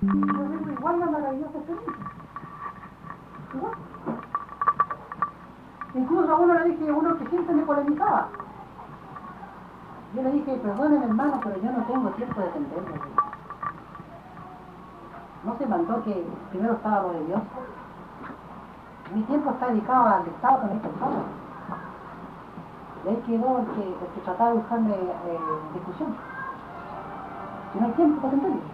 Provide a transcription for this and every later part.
Yo digo, igual la maravillosa experiencia. Igual. Incluso a uno le dije, uno que siempre me polemizaba. Yo le dije, perdóneme hermano, pero yo no tengo tiempo de entenderlo. No se mandó que primero estaba lo de Dios. Mi tiempo está dedicado al Estado con esta persona. Y ahí quedó el que trataba de buscarme discusión. Si no hay tiempo para entenderlo.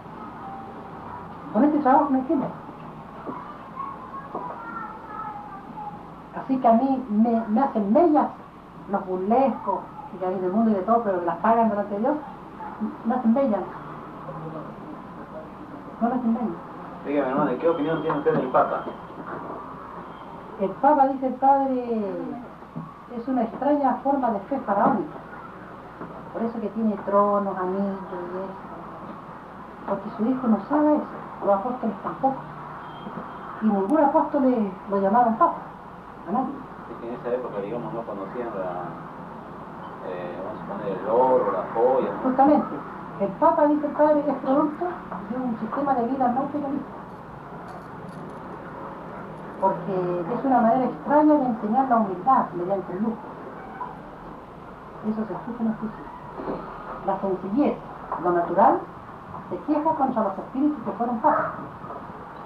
Con este trabajo no hay tiempo. Así que a mí me hacen mellas los burlescos que hay del mundo y de todo, pero las pagan delante de Dios, me hacen mellas. No me hacen mellas. Dígame, hermano, ¿qué opinión tiene usted del Papa? El Papa, dice el Padre, es una extraña forma de fe faraónica. Por eso que tiene tronos, anillos y eso. Porque su hijo no sabe eso, los apóstoles tampoco. Y ningún apóstol lo llamaron Papa, a nadie. Es que en esa época, digamos, no conocían vamos a poner el oro, la joya, ¿no? Justamente, el Papa, dice el Padre, es producto de un sistema de vida no materialista. Porque es una manera extraña de enseñar la humildad mediante el lujo. Eso se escucha en los juicios. La sencillez, lo natural, se queja contra los espíritus que fueron papas,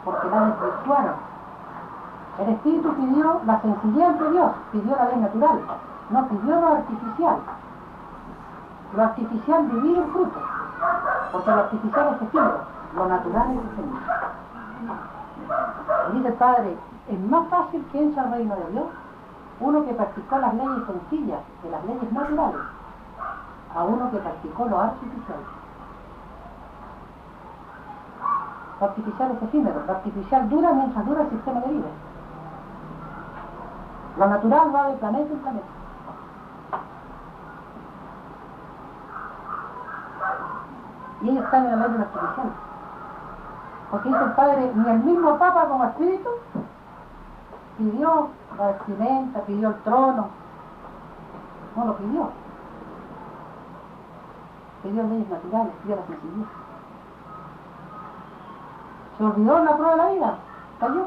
porque la desvirtuaron. El espíritu pidió la sencillez ante Dios, pidió la ley natural, no pidió lo artificial. Lo artificial divide el fruto, porque lo artificial es efímero, lo natural es efímero. Dice el Padre, es más fácil que entre al reino de Dios uno que practicó las leyes sencillas, de las leyes naturales, a uno que practicó lo artificial. Lo artificial es efímero, lo artificial dura mientras dura el sistema de vida. Lo natural va de planeta en planeta. Y ellos están en la ley de lo artificial. Porque dice el Padre, ni el mismo Papa como espíritu pidió la vestimenta, pidió el trono, no lo pidió. Pidió leyes naturales, pidió la sencillez. Se olvidó en la prueba de la vida, cayó.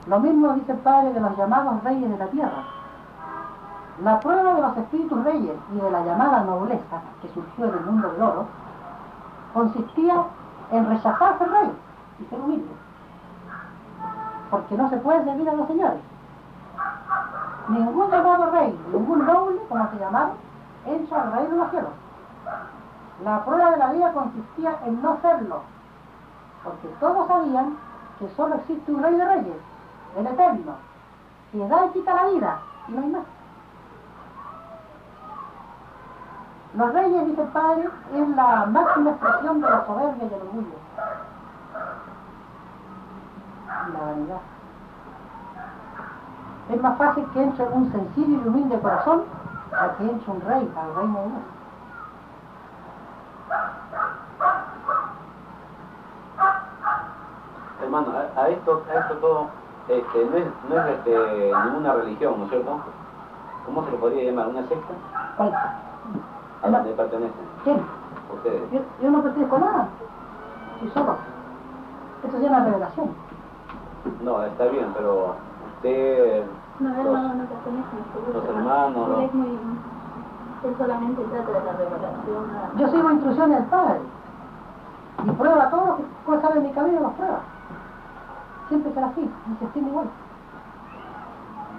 Lo mismo dice el Padre de los llamados reyes de la tierra. La prueba de los espíritus reyes y de la llamada nobleza que surgió en el mundo del oro consistía en rechazarse el rey y ser humilde. Porque no se puede servir a los señores. Ningún llamado rey, ningún noble, como se llamaron, entra al reino de los cielos. La prueba de la vida consistía en no serlo, porque todos sabían que solo existe un rey de reyes, el eterno, que da y quita la vida, y no hay más. Los reyes, dice el Padre, es la máxima expresión de la soberbia y el orgullo. Y la vanidad. Es más fácil que entre un sencillo y humilde corazón a que entre un rey al reino de Dios. Hermano, a esto todo no es ninguna religión, ¿no es cierto? ¿Cómo se le podría llamar? ¿Una secta? ¿Cuál? ¿A dónde pertenecen? ¿Quién? Ustedes. Yo no pertenezco a nada. Soy solo. Esto se llama revelación. No, está bien, pero usted... No, él no pertenece. Los hermanos, ¿no? Él es muy... Él solamente trata de la revelación. Yo sigo instrucciones del Padre. Y prueba todo lo que puede saber en mi camino, los prueba. Siempre será así, y se estima igual.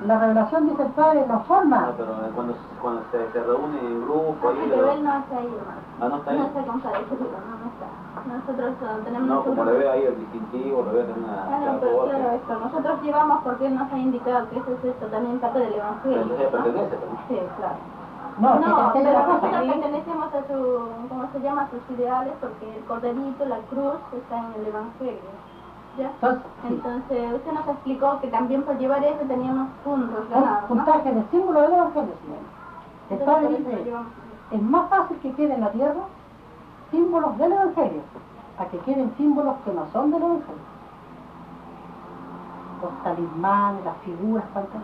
La revelación, dice el Padre, no forma. No, pero cuando se reúnen en grupo... ahí Pero él no está ahí, hermano. Ah, ¿no está ahí? No está comparecido, no está. Nosotros tenemos... No, como le ve ahí el distintivo, le ve en una... Claro, pero claro, esto. Nosotros llevamos porque él nos ha indicado que eso es esto, también parte del Evangelio. Pero usted ¿no? pertenece, ¿no? Sí, claro. No, No, que pero la cosa. nosotros pertenecemos a su, ¿cómo se llama? A sus ideales, porque el corderito, la cruz, está en el Evangelio. ¿Ya? Entonces, usted nos explicó que también por llevar eso teníamos puntos ganados, ¿no? Puntaje de símbolo del Evangelio, señor. El Padre dice, es más fácil que queden en la tierra símbolos del Evangelio, a que queden símbolos que no son del Evangelio. Los talismanes, las figuras, tantas.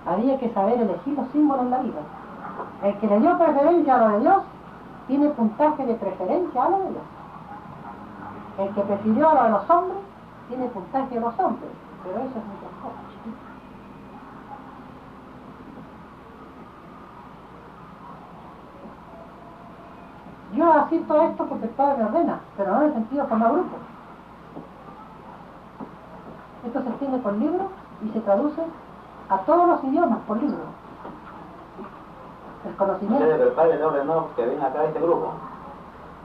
Había que saber elegir los símbolos en la vida. El que le dio preferencia a lo de Dios, tiene puntaje de preferencia a lo de Dios. El que prefirió a lo de los hombres tiene puntaje de los hombres, pero eso es muchas cosas. Yo asisto a esto porque el Padre me ordena, pero no en el sentido de formar grupo. Esto se extiende por libro y se traduce a todos los idiomas por libro. El conocimiento. Ustedes, el Padre le ordenó que venga acá a este grupo.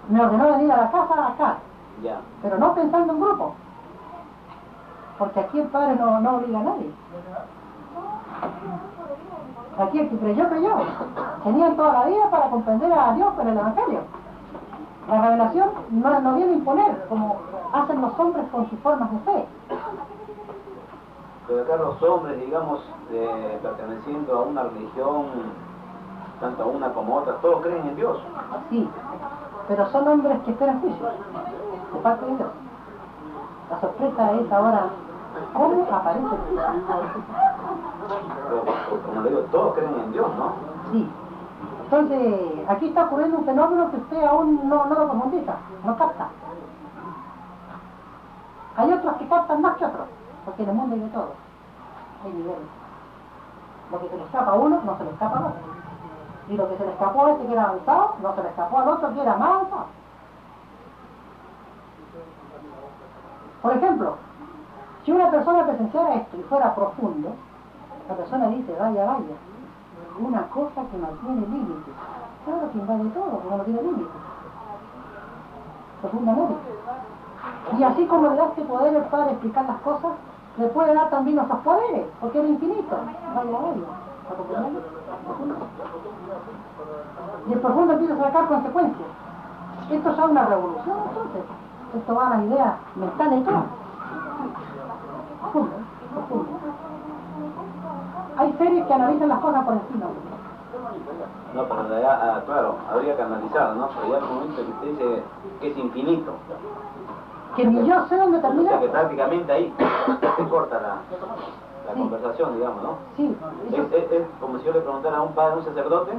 Me ordenó venir a la casa acá, Ya. pero no pensando en grupo. Porque aquí el Padre no obliga a nadie. Aquí el que creyó. Tenían toda la vida para comprender a Dios con el Evangelio. La revelación no viene a imponer, como hacen los hombres con sus formas de fe. Pero acá los hombres, digamos, perteneciendo a una religión, tanto una como otra, todos creen en Dios. Sí, pero son hombres que esperan juicio de parte de Dios. La sorpresa es ahora cómo aparece el juicio. Pero, como le digo, todos creen en Dios, ¿no? Sí. Entonces, aquí está ocurriendo un fenómeno que usted aún no lo profundiza, no capta. Hay otros que captan más que otros, porque en el mundo hay de todo. Hay niveles. Lo que se le escapa a uno, no se le escapa al otro. Y lo que se le escapó a este que era avanzado, no se le escapó al otro que era más avanzado. Por ejemplo, si una persona presenciara esto y fuera profundo, la persona dice, vaya, una cosa que no tiene límites. Claro que invade todo, porque no tiene límites. Profundamente. Y así como le da este poder el Padre explicar las cosas, le puede dar también otros poderes, porque es infinito. Vaya. ¿Lo comprenden? Y el profundo empieza a sacar consecuencias. Esto es una revolución, entonces. Esto va a las ideas mentales y todo. Profundo. Hay series que analizan las cosas por encima. No, pero de allá, claro, habría que analizar, ¿no? Pero ya el momento que usted dice que es infinito. Que ni yo sé dónde O termina. sea que prácticamente ahí se corta la Sí. conversación, digamos, ¿no? Sí, Es como si yo le preguntara a un padre, a un sacerdote,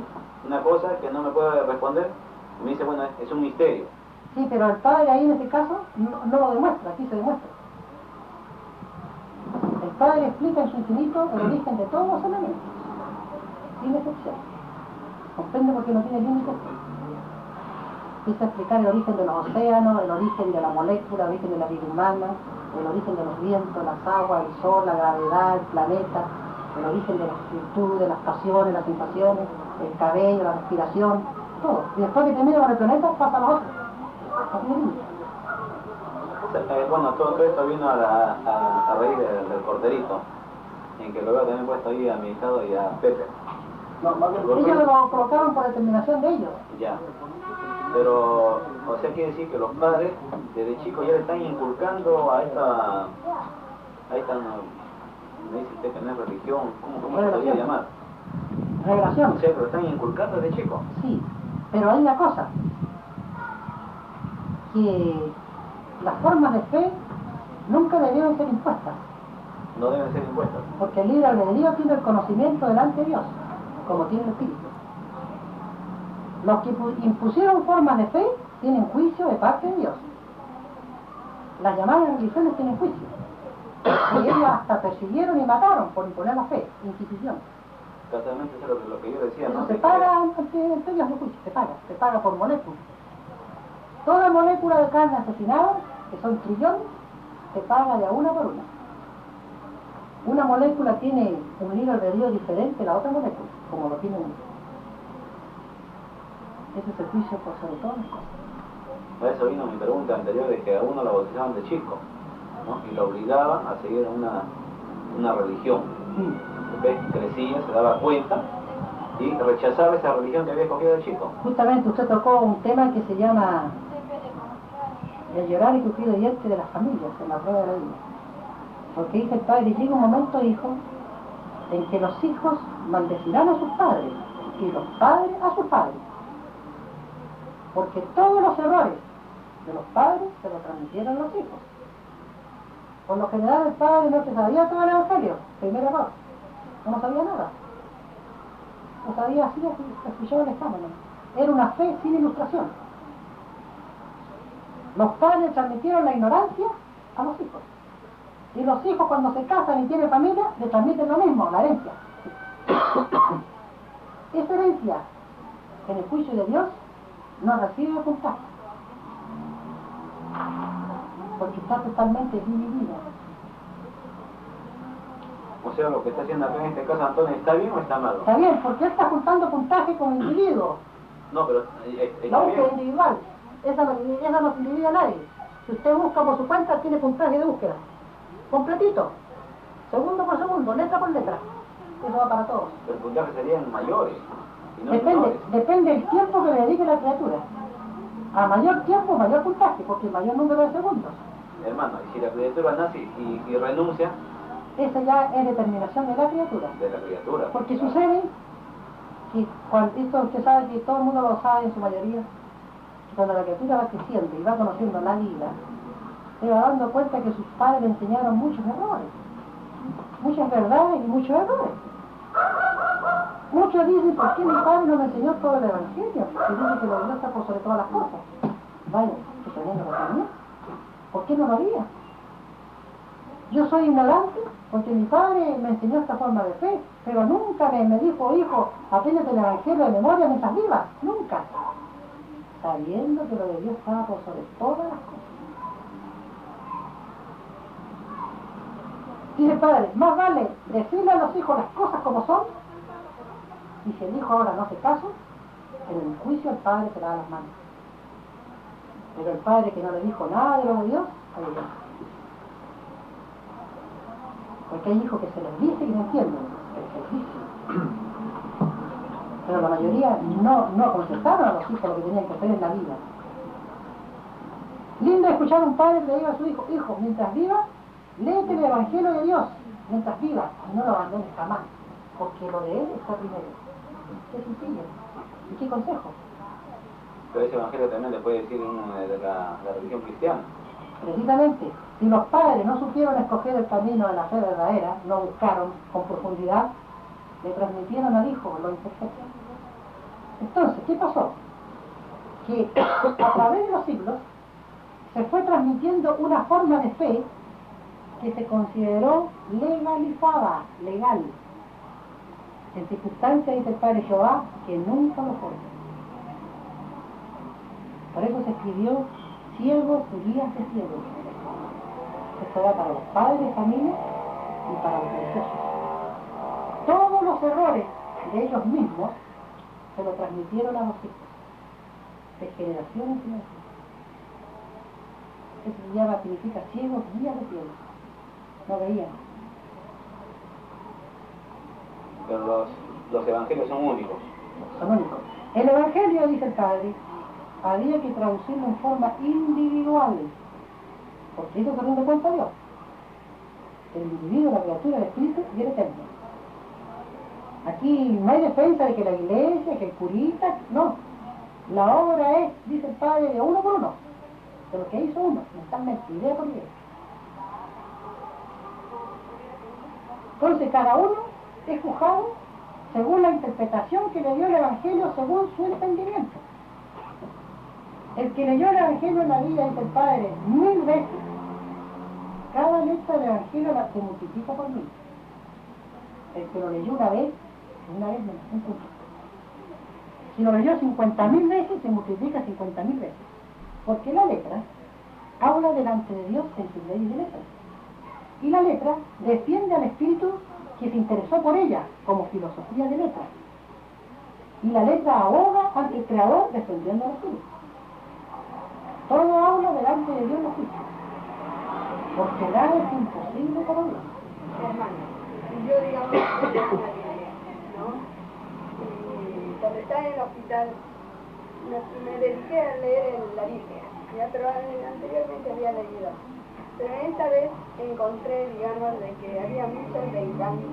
una cosa que no me puede responder, y me dice, bueno, es un misterio. sí, pero el Padre ahí en este caso no lo demuestra, aquí se demuestra. El Padre explica en su infinito el origen de todos los elementos, sin excepción. ¿Comprende por qué no tiene límites? Empieza a explicar el origen de los océanos, el origen de la molécula, el origen de la vida humana, el origen de los vientos, las aguas, el sol, la gravedad, el planeta, el origen de las virtudes, las pasiones, las sensaciones, el cabello, la respiración, todo. Y después que termina con el planeta, pasa a los otros. No tiene límites. Bueno, todo esto vino a raíz del corderito, en que lo veo también puesto ahí a mi hijado y a Pepe. Ellos lo colocaron por determinación de ellos. Ya. Pero, o sea, quiere decir que los padres desde chicos ya le están inculcando a esta me dice usted que no es religión, ¿cómo se podría llamar? Revelación. O sea, que lo están inculcando desde chico. Sí, pero hay una cosa, que las formas de fe nunca debieron ser impuestas, No deben ser impuestas. porque el libre albedrío tiene el conocimiento delante de Dios, como tiene el Espíritu. Los que impusieron formas de fe tienen juicio de parte de Dios. Las llamadas religiones tienen juicio. Y ellos hasta persiguieron y mataron por imponer la fe, Inquisición. Exactamente eso es lo que yo decía, Eso ¿no? se De paga ante Dios, no juicio, se paga por molécula. Toda molécula de carne asesinada, que son trillones, se paga de una por una. Una molécula tiene un libre albedrío diferente a la otra molécula, como lo tiene uno. Ese es el juicio por sobre todas las cosas. A eso vino mi pregunta anterior, de que a uno lo bautizaban de chico, ¿no? Y lo obligaban a seguir una religión. Después crecía, se daba cuenta y rechazaba esa religión que había escogido de chico. Justamente usted tocó un tema que se llama el llorar y crujir de dientes de las familias en la prueba de la vida. Porque dice el Padre, llega un momento, hijo, en que los hijos maldecirán a sus padres y los padres a sus padres. Porque todos los errores de los padres se los transmitieron a los hijos. Por lo general el padre no se sabía todo el Evangelio, primer error, no sabía nada. No sabía así, se escuchaba el examen. era una fe sin ilustración. Los padres transmitieron la ignorancia a los hijos. Y los hijos cuando se casan y tienen familia, le transmiten lo mismo, la herencia. Esa herencia, en el juicio de Dios, no recibe puntaje. Porque está totalmente dividida. O sea, lo que está haciendo acá en este caso Antonio, ¿está bien o está mal? Está bien, porque él está juntando puntaje como individuo. No, pero La búsqueda individual, esa no se divide a nadie. Si usted busca por su cuenta, tiene puntaje de búsqueda. Completito. Segundo por segundo, letra por letra. Eso va para todos. Pero el puntaje sería en mayores. Y no en menores. Depende del tiempo que le dedique la criatura. A mayor tiempo, mayor puntaje, porque el mayor número de segundos. Hermano, y si la criatura nace y renuncia... Esa ya es determinación de la criatura. De la criatura. Porque sucede que cuando esto usted sabe que todo el mundo lo sabe en su mayoría, que cuando la criatura va creciendo y va conociendo la vida, se va dando cuenta que sus padres le enseñaron muchos errores, muchas verdades y muchos errores. Muchos dicen, ¿por qué mi padre no me enseñó todo el evangelio? Que dice que lo Dios está por sobre todas las cosas. Vaya, que teniendo que también. ¿Por qué no lo haría? Yo soy ignorante porque mi padre me enseñó esta forma de fe, pero nunca me dijo, hijo, apréndete el evangelio de memoria mientras vivas. Nunca. Sabiendo que lo de Dios estaba por sobre todas las cosas. Dice el padre, más vale decirle a los hijos las cosas como son, y si el hijo ahora no hace caso, en el juicio el padre se lava las manos. Pero el padre que no le dijo nada de lo de Dios, ahí está. Porque hay hijos que se les dice y no entienden, que se les dice. Pero la mayoría no contestaron a los hijos lo que tenían que hacer en la vida. Lindo escuchar a un padre que le diga a su hijo, hijo, mientras vivas, léete el evangelio de Dios, mientras vivas, y no lo abandones jamás, porque lo de él está primero. Qué sencillo. ¿Y qué consejo? Pero ese evangelio también le puede decir de la religión cristiana. Precisamente, si los padres no supieron escoger el camino de la fe verdadera, no buscaron con profundidad, le transmitieron al hijo lo imperfecto. Entonces, ¿qué pasó? Que a través de los siglos se fue transmitiendo una forma de fe que se consideró legalizada, legal. En circunstancias, dice el padre Jehová, que nunca lo fue. Por eso se escribió ciegos y guías de ciegos. Esto va para los padres de familia y para los religiosos. Todos los errores de ellos mismos se lo transmitieron a los hijos, de generación en generación. Eso se llama, significa ciegos, guías de ciegos. No veían. Pero los evangelios son únicos. Son únicos. El evangelio, dice el padre, había que traducirlo en forma individual, porque eso se rinde cuenta a Dios. El individuo, la criatura, el espíritu y el eterno. Aquí no hay defensa de que la iglesia, que el curita, no. La obra es, dice el padre, de uno por uno, de lo que hizo uno, mentalmente, idea por idea. Entonces cada uno es juzgado según la interpretación que le dio el evangelio, según su entendimiento. El que leyó el evangelio en la vida, dice el padre, 1000 veces, cada letra del evangelio se multiplica por 1000. El que lo leyó una vez menos, un punto. Si lo leyó 50.000 veces, se multiplica 50.000 veces. Porque la letra habla delante de Dios en sus leyes de letras. Y la letra defiende al espíritu que se interesó por ella, como filosofía de letras. Y la letra aboga ante el Creador defendiendo al espíritu. Todo habla delante de Dios en los juicios. Porque nada es imposible para Dios. Hermano, yo digamos que tengo una Biblia, ¿no? Y cuando estaba en el hospital me dediqué a leer la Biblia, ya, pero anteriormente había leído. Pero esta vez encontré, digamos, de que había muchas venganzas,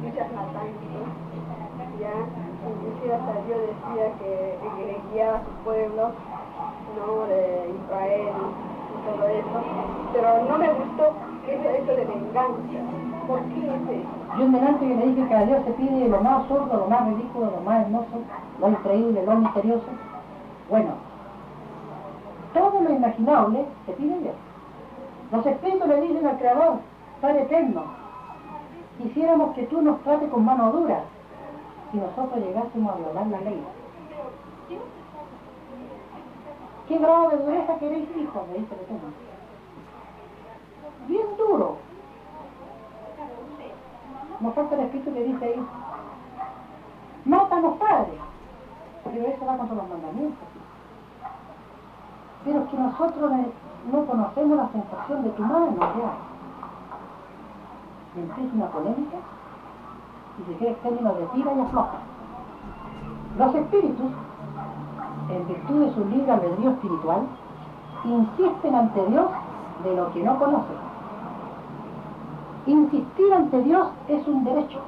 muchas matanzas, ya, inclusive hasta Dios decía que le guiaba a su pueblo, ¿no?, de Israel y todo eso, pero no me gustó eso de venganza. ¿Por qué es eso? Yo en delante que le dije que a Dios se pide lo más absurdo, lo más ridículo, lo más hermoso, lo increíble, lo misterioso. Bueno, todo lo imaginable se pide a Dios. Los espíritus le dicen al Creador, Padre eterno, quisiéramos que tú nos trates con mano dura si nosotros llegásemos a violar la ley. ¿Qué grado de dureza queréis, hijo? Me dice el Eterno. Bien duro. Nos falta el Espíritu que dice ahí, mátanos, Padre. Pero eso va contra los mandamientos. Pero es que nosotros no conocemos la sensación de tu mano, ya. Y empieza una polémica y se queda en términos de tira y afloja. Los espíritus, en virtud de su libre albedrío espiritual, insisten ante Dios de lo que no conocen. Insistir ante Dios es un derecho.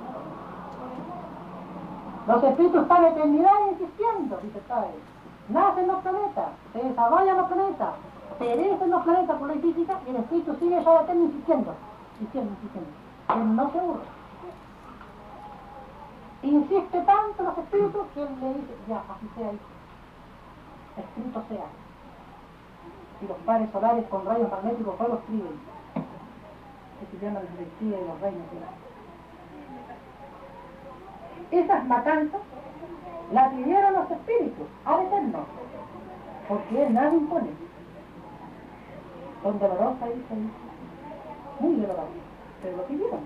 Los espíritus están en eternidad insistiendo, dice el Padre. Nacen los planetas, se desarrollan los planetas, perecen los planetas por la física y el espíritu sigue ya eterno insistiendo. Él no se aburre. Insiste tanto los espíritus que él le dice, ya, así sea, escrito sea. Y los pares solares con rayos magnéticos fuego escriben. Que se llama la directiva de los reinos. Esas matanzas las pidieron los espíritus al Eterno, porque él nada impone. Son dolorosas, dicen, muy dolorosas, pero lo pidieron.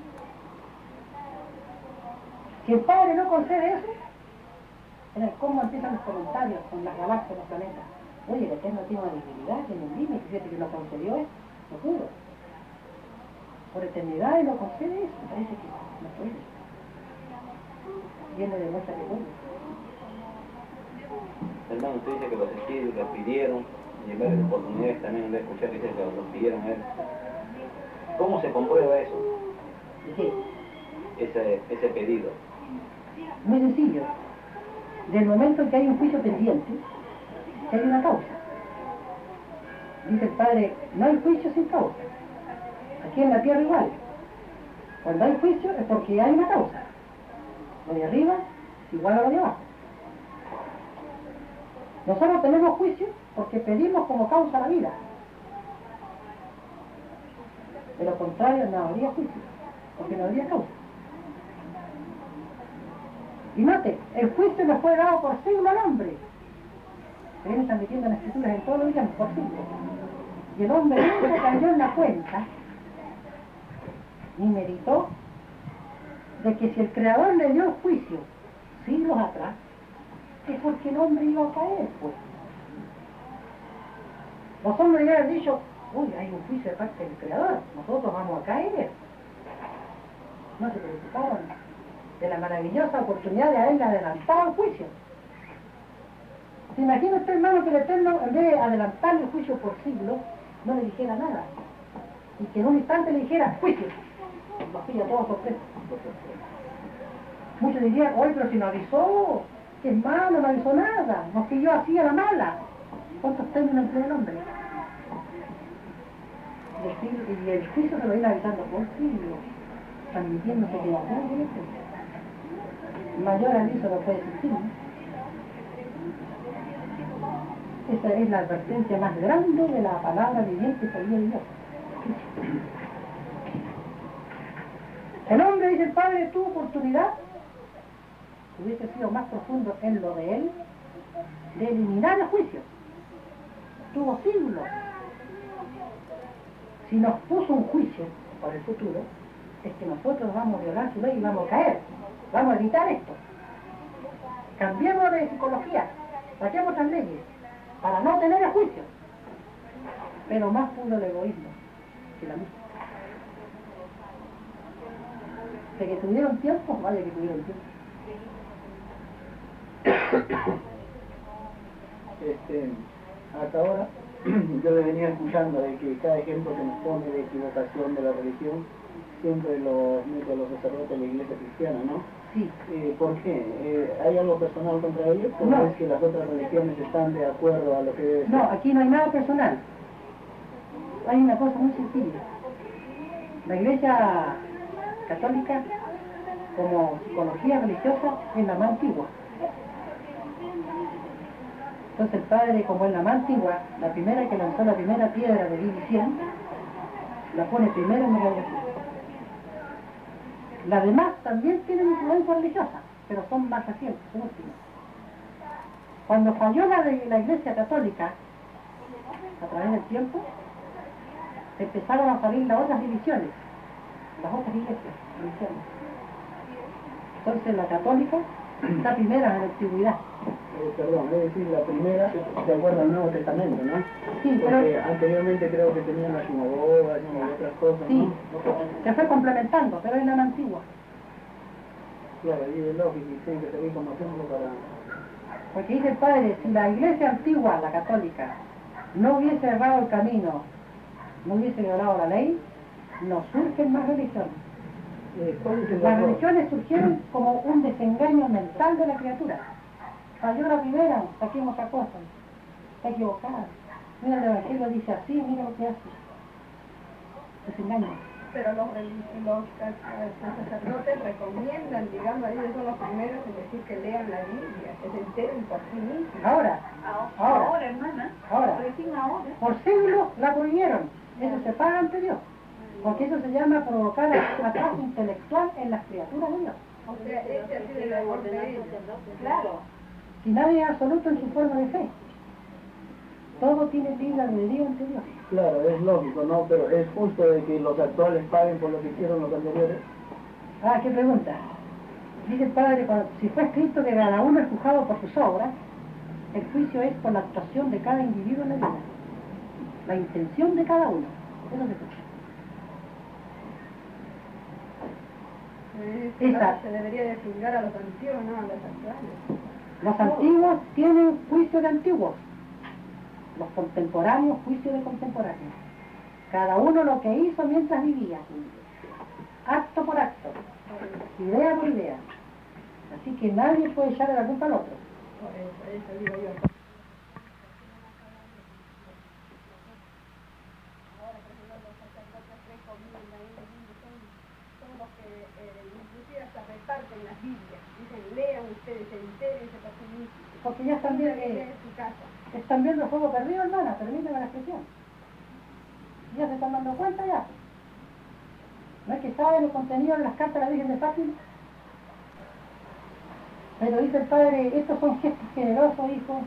Si el Padre no concede eso, en el cómo empiezan los comentarios con las galaxias, los planetas. Oye, el Eterno tiene una divinidad, tiene un límite, fíjate que no concedió eso, no pudo. Por eternidad y no concede eso, parece que no puede. Viene de muestra que puede. Hermano, usted dice que los espíritus los pidieron, y en varias oportunidades también de escuchar que dice que los pidieron a él. ¿Cómo se comprueba eso? ¿Qué? Ese pedido. Muy sencillo. Del momento en que hay un juicio pendiente, hay una causa. Dice el Padre, no hay juicio sin causa. Aquí en la tierra igual. Cuando hay juicio es porque hay una causa. Lo de arriba es igual a lo de abajo. Nosotros tenemos juicio porque pedimos como causa la vida. De lo contrario no habría juicio, porque no habría causa. Y note, el juicio le fue dado por siglo al hombre. Ustedes están metiendo en las escrituras en todos los días por siglo. Y el hombre nunca cayó en la cuenta, ni meditó, de que si el Creador le dio el juicio siglos atrás, es porque el hombre iba a caer, pues. Los hombres hubieran dicho, uy, hay un juicio de parte del Creador, nosotros vamos a caer. No se preocuparon de la maravillosa oportunidad de haberle adelantado el juicio. ¿Se imagina usted, hermano, que el Eterno, en vez de adelantarle el juicio por siglos, no le dijera nada? Y que en un instante le dijera, juicio. Los pilla todos sorpresa. Muchos dirían, oye, pero si no avisó, que es malo, no avisó nada, nos pilló así a la mala. ¿Cuántos términos entre el hombre? Y el juicio se lo viene avisando por siglos, transmitiéndose que la mayor aviso no puede existir, ¿no? Esa es la advertencia más grande de la palabra viviente que salía de Dios. El hombre, dice el Padre, tuvo oportunidad, que hubiese sido más profundo en lo de él, de eliminar el juicio. Tuvo siglos. Si nos puso un juicio por el futuro, es que nosotros vamos a violar su ley y vamos a caer. Vamos a evitar esto. Cambiemos de psicología, saquemos otras leyes, para no tener el juicio. Pero más puro el egoísmo que la música. De que tuvieron tiempo, vaya que tuvieron tiempo. Hasta ahora yo le venía escuchando de que cada ejemplo que nos pone de equivocación de la religión siempre lo mete los sacerdotes de la iglesia cristiana, ¿no? Sí. ¿Por qué? ¿Hay algo personal contra ellos? ¿O No. es que las otras religiones están de acuerdo a lo que debe ser? No, aquí no hay nada personal. Hay una cosa muy sencilla. La iglesia católica como psicología religiosa, es la más antigua. Entonces el padre, como es la más antigua, la primera que lanzó la primera piedra de división, la pone primero en la radiografía. Las demás también tienen influencia religiosa, pero son más recientes, son últimas. Cuando falló la Iglesia Católica, a través del tiempo, empezaron a salir las otras divisiones, las otras iglesias, religiones. Entonces la católica está primera en la antigüedad. Perdón, es decir, la primera de acuerdo al Nuevo Testamento, ¿no? Sí, porque pero anteriormente creo que tenían la sinagoga y otras cosas, sí, ¿no? se fue complementando, pero es la más antigua. Claro, y es lógico, y tiene que servir como ejemplo para... Porque dice el padre, si la iglesia antigua, la católica, no hubiese errado el camino, no hubiese violado la ley, no surgen más religiones. ¿Cuál es el Las error? religiones surgieron como un desengaño mental de la criatura. Falló la primera, saquemos otra cosa, está equivocada. Mira, el Evangelio dice así, mira lo que hace. Desengaño. Pero los sacerdotes recomiendan, digamos, ellos son los primeros en decir que lean la Biblia, que se enteren por sí mismos. Ahora, hermana. ahora, Recién ahora. por siglos la prohibieron. Eso se paga ante Dios. Porque eso se llama provocar atraso intelectual en las criaturas de Dios. O sea, este ha sido el error de ellos. Claro. Si nadie es absoluto en su forma de fe. Todo tiene libre albedrío ante Dios. Claro, es lógico, ¿no? Pero es justo de que los actuales paguen por lo que hicieron los anteriores. Ah, ¿qué pregunta? Dice el padre, si fue escrito que cada uno es juzgado por sus obras, el juicio es por la actuación de cada individuo en la vida. La intención de cada uno. Eso se escucha. Esa. Se debería de juzgar a los antiguos, no a los actuales. Los antiguos tienen juicio de antiguos. Los contemporáneos, juicio de contemporáneos. Cada uno lo que hizo mientras vivía. Acto por acto. Idea por idea. Así que nadie puede echarle la culpa al otro. Por eso digo yo. Ahora, por ejemplo, los sacerdotes recomiendan, son los que inclusive hasta reparten las Biblias. Dicen, lean ustedes, entérense por sí mismos. Porque ya están viendo, En su casa. están viendo fuego perdido, hermana, permíteme la expresión. Ya se están dando cuenta ya. No es que saben el contenido de las cartas de la Virgen de Fátima. Pero dice el padre, estos son gestos generosos, hijos,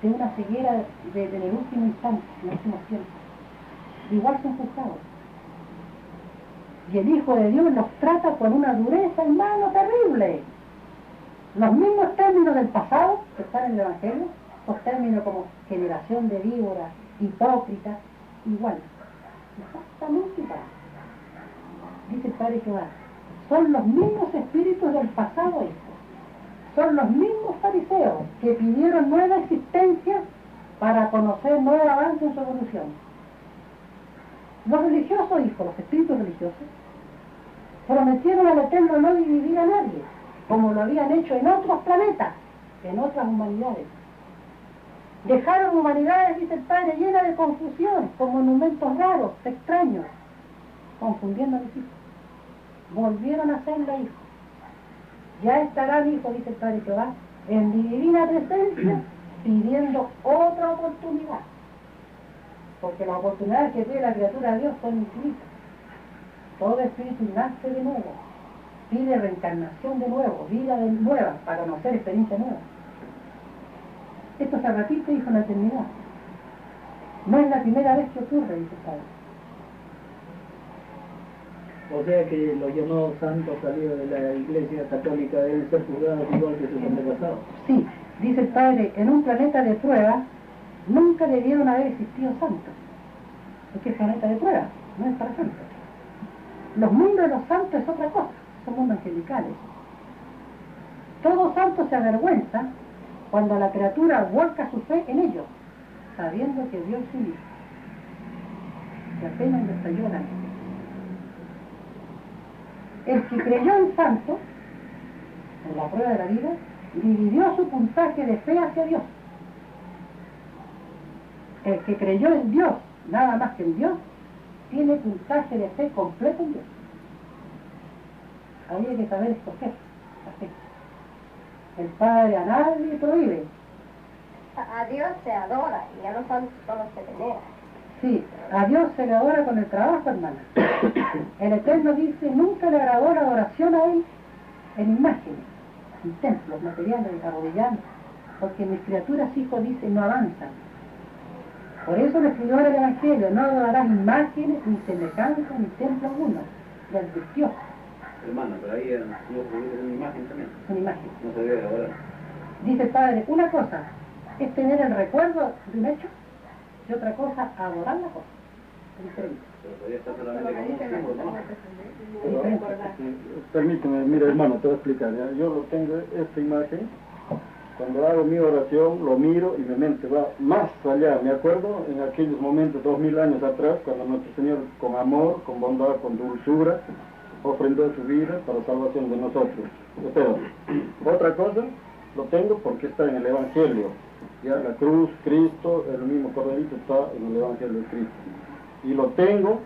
de una ceguera en el último instante, en los últimos tiempos. Igual son juzgados. Y el Hijo de Dios los trata con una dureza, hermano, terrible. Los mismos términos del pasado, que están en el Evangelio, los términos como generación de víboras, hipócritas, igual. Exactamente igual. Dice el Padre Jehová, son los mismos espíritus del pasado, hijo. Son los mismos fariseos que pidieron nueva existencia para conocer nuevo avance en su evolución. Los religiosos, hijos, los espíritus religiosos, prometieron al Eterno no dividir a nadie, como lo habían hecho en otros planetas, en otras humanidades. Dejaron humanidades, dice el Padre, llenas de confusión, con monumentos raros, extraños, confundiendo a los hijos. Volvieron a ser los hijos. Ya estarán, hijos, dice el Padre Jehová, en mi divina presencia, pidiendo otra oportunidad. Porque las oportunidades que pide la criatura de Dios son infinitas. Todo espíritu nace de nuevo, pide reencarnación de nuevo, vida de nueva, para conocer experiencia nueva. Esto se repite, hijo, en la eternidad. No es la primera vez que ocurre, dice el Padre. O sea que los llamados santos salidos de la Iglesia Católica deben ser juzgados igual que sus antepasados. Sí, dice el Padre, en un planeta de prueba nunca debieron haber existido santos. Porque es planeta de prueba, no es para santos. Los mundos de los santos es otra cosa, son mundos angelicales. Todo santo se avergüenza cuando la criatura vuelca su fe en ellos, sabiendo que Dios es su hijo. Y apenas le está llorando. El que creyó en santo, en la prueba de la vida, dividió su puntaje de fe hacia Dios. El que creyó en Dios, nada más que en Dios, tiene puntaje de fe completo en Dios. había que saber escoger. Así. El Padre a nadie prohíbe. A Dios se adora y a los santos solo se venera. Sí, a Dios se le adora con el trabajo, hermana. El Eterno dice, nunca le agradó la adoración a Él en imágenes, en templos materiales, arrodillando, porque mis criaturas, hijos, dice, no avanzan. Por eso le escribió el Evangelio, no adorarás imágenes, ni semejanza, ni templo alguno. Le advirtió. Hermano, pero ahí no se debe una imagen también. Una imagen. No se debe adorar. Dice el Padre, una cosa es tener el recuerdo de un hecho y otra cosa, adorar la cosa. Es diferente. Pero todavía está solamente como un símbolo, ¿no? Es diferente. Permíteme, mira hermano, te voy a explicar. ¿ya? Yo lo tengo, esta imagen, cuando hago mi oración, lo miro y mi mente va más allá. Me acuerdo en aquellos momentos, 2000 años atrás, cuando nuestro Señor, con amor, con bondad, con dulzura, ofrendó su vida para salvación de nosotros. Pero, otra cosa, lo tengo porque está en el Evangelio. Ya la cruz, Cristo, el mismo corderito está en el Evangelio de Cristo. Y lo tengo,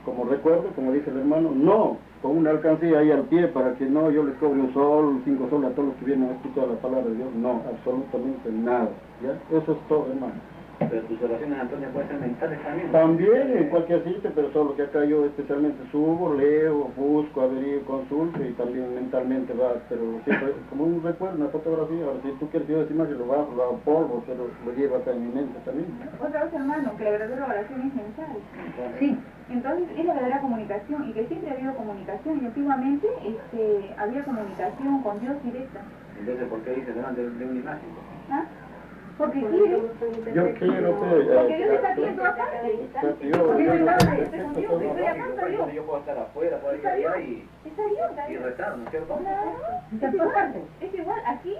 como recuerdo, como dice el hermano, no con una alcancía ahí al pie para que no yo les cobre un sol, 5 soles a todos los que vienen a escuchar la palabra de Dios. No, absolutamente nada. ¿Ya? Eso es todo, hermano. Pero tus oraciones, Antonio, pueden ser mentales también. También en cualquier sitio, pero solo que acá yo especialmente subo, leo, busco, averiguo, consulto y también mentalmente va, pero siempre como un recuerdo, una fotografía. Ahora, si tú quieres yo esa imagen, lo bajo, lo hago polvo, pero lo llevo acá en mi mente también. Otra vez, hermano, que la verdadera oración es mental. Sí. Entonces, es la verdadera comunicación, y que siempre ha habido comunicación, y antiguamente había comunicación con Dios directa. Entonces, ¿por qué dices delante de una imagen? ¿Ah? Porque quiere. Yo quiero Porque Dios está aquí en todas partes. Porque Dios está con Dios, estoy acá, está Dios. Yo puedo estar afuera, por ahí Está allá Dios. Está Dios, está y Dios. rezar, ¿no es cierto? Claro. Es igual aquí,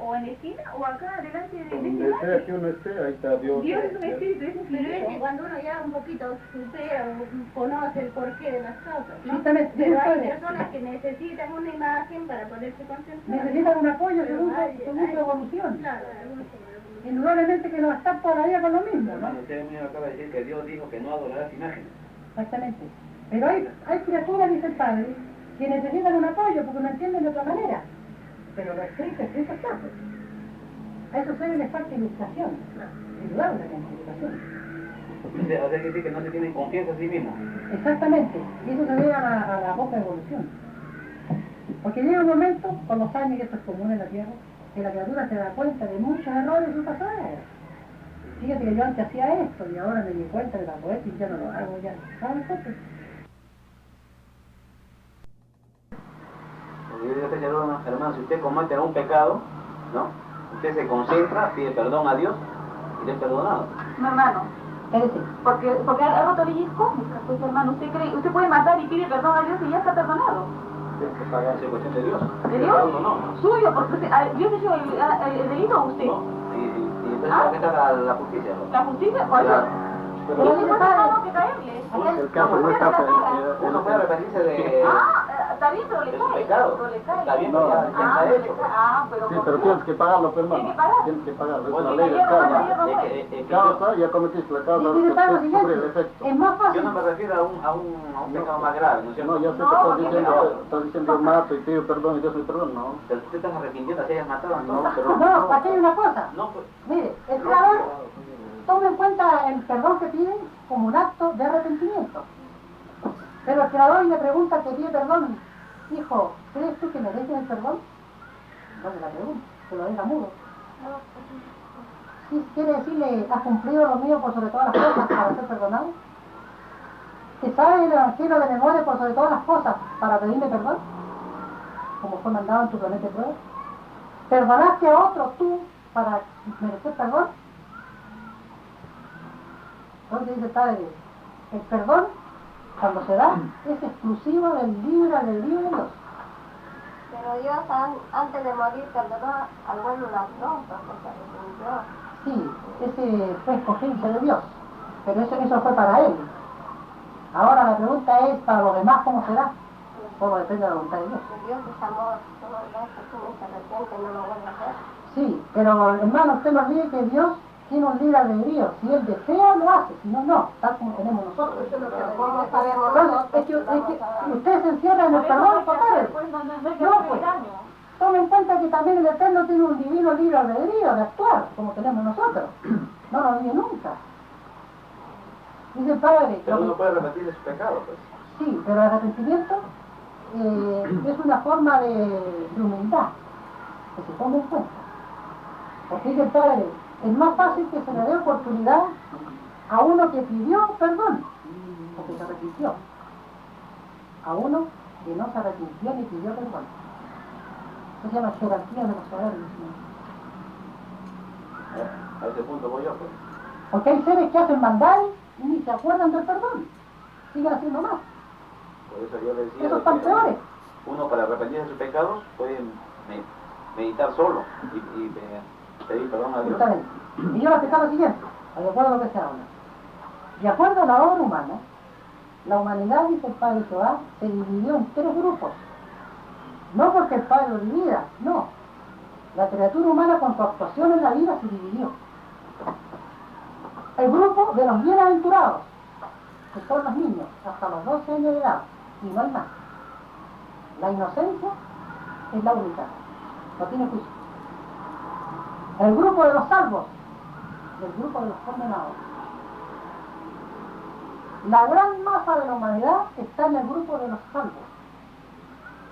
o en la esquina, o acá, delante de donde sea que uno esté, ahí está Dios. Dios es un espíritu, es Pero es que infinito. cuando uno ya un poquito supera o conoce el porqué de las cosas, ¿no? Justamente, Pero hay padre, personas que necesitan una imagen para poderse concentrar. necesitan un apoyo según su evolución. Claro, algunos se evolucionan. Indudablemente que no va a estar toda la vida con lo mismo, ¿no? Hermano, usted me acaba de decir que Dios dijo que no adorarás imágenes. Exactamente. Pero hay criaturas, dice el Padre, que necesitan un apoyo porque no entienden de otra manera. Pero lo escrito está. Pues. A eso se les falta ilustración. Indudablemente, ilustración. O sea, que decir que no se tienen confianza en sí mismos. Exactamente. Y eso se ve a la poca evolución. Porque llega un momento, con los años, que esto es común en la Tierra, que la criatura se da cuenta de muchos errores de su pasado. Fíjate que yo antes hacía esto y ahora me di cuenta de la poeta y ya no lo hago, ya. ¿Sabes qué? Porque yo te digo, hermano, si usted comete algún pecado, ¿no? Usted se concentra, pide perdón a Dios y le es perdonado. Mi hermano, Es decir, porque ha roto leyes cósmicas, pues hermano, usted puede matar y pide perdón a Dios y ya está perdonado. Tiene que pagarse cuestión de Dios. ¿De Dios? No, no. Suyo, porque Dios hizo el delito o usted. No. Y entonces ¿para qué está la justicia? ¿No? La justicia, ¿cuál Claro. es? Y después tenemos que caerle. El caso no está... Uno puede arrepentirse de... Está bien, pero le Es un cae. pecado. Pero le cae. Está bien, pero ya está hecho. Pero Sí, pero tienes que pagarlo, pues, hermano. Tiene que pagar. Tienes que pagarlo, es Bueno, una ley del karma. Es que Causa, ya cometiste la causa, y dice Pablo después cubre el siguiente, efecto. es más yo fácil. no me refiero a un pecado más grave, ¿no es cierto? No, ya sé que No, estás diciendo yo mato y pido perdón y Dios me perdona, no. Pero usted está arrepintiendo si hayas matado, No, ¿no? pero... No, aquí hay una cosa. No, pues... Mire, el creador toma en cuenta el perdón que pide como un acto de arrepentimiento. Pero el creador le pregunta al que pide perdón, hijo, ¿crees tú que mereces el perdón? No le la pregunta, se lo deja mudo. Sí, quiere decirle, ¿has cumplido lo mío por sobre todas las cosas para ser perdonado? ¿Te sabes el Evangelio de memoria por sobre todas las cosas para pedirme perdón? Como fue mandado en tu planeta de prueba. ¿Perdonaste a otro tú para merecer perdón? Entonces dice el Padre, el perdón, cuando se da, es exclusivo del libre albedrío de Dios. Pero Dios antes de morir perdonó al bueno ladrón porque se arrepintió. Sí, ese fue escogencia de Dios, pero eso fue para él. Ahora la pregunta es, para los demás, ¿cómo será? Todo depende de la voluntad de Dios. Dios es amor, todo el resto tú no se arrepiente, no lo vuelve a hacer. Sí, pero hermano, usted no olvide que Dios tiene un libre albedrío. Si él desea, lo hace, si no, no, tal como tenemos nosotros. ¿Cómo sabemos Entonces, nosotros? es que usted se encierra en el perdón total. No, pues. Tome en cuenta que también el Eterno tiene un divino libre albedrío de actuar, como tenemos nosotros. No lo olvide nunca. Dice el Padre... Pero uno puede repetir su pecado, pues. Sí, pero el arrepentimiento es una forma de humildad, que se tome en cuenta. Porque dice el Padre, es más fácil que se le dé oportunidad a uno que pidió perdón, porque se arrepintió. A uno que no se arrepintió ni pidió perdón. Eso se llama jerarquía de los soberbios. A ese punto voy yo, pues. Porque hay seres que hacen maldades y ni se acuerdan del perdón. Siguen haciendo más. Por eso yo le decía... Esos están peores. Uno para arrepentirse de sus pecados puede meditar solo y pedir perdón a Dios. Justamente. Y yo voy a explicar lo siguiente, de acuerdo a lo que se habla. De acuerdo a la obra humana, la humanidad, dice el Padre Jehová, se dividió en 3 grupos. No porque el Padre lo divida, no. La criatura humana con su actuación en la vida se dividió. El grupo de los bienaventurados, que son los niños, hasta los 12 años de edad, y no hay más. La inocencia es la única, no tiene juicio. El grupo de los salvos, y el grupo de los condenados. La gran masa de la humanidad está en el grupo de los salvos.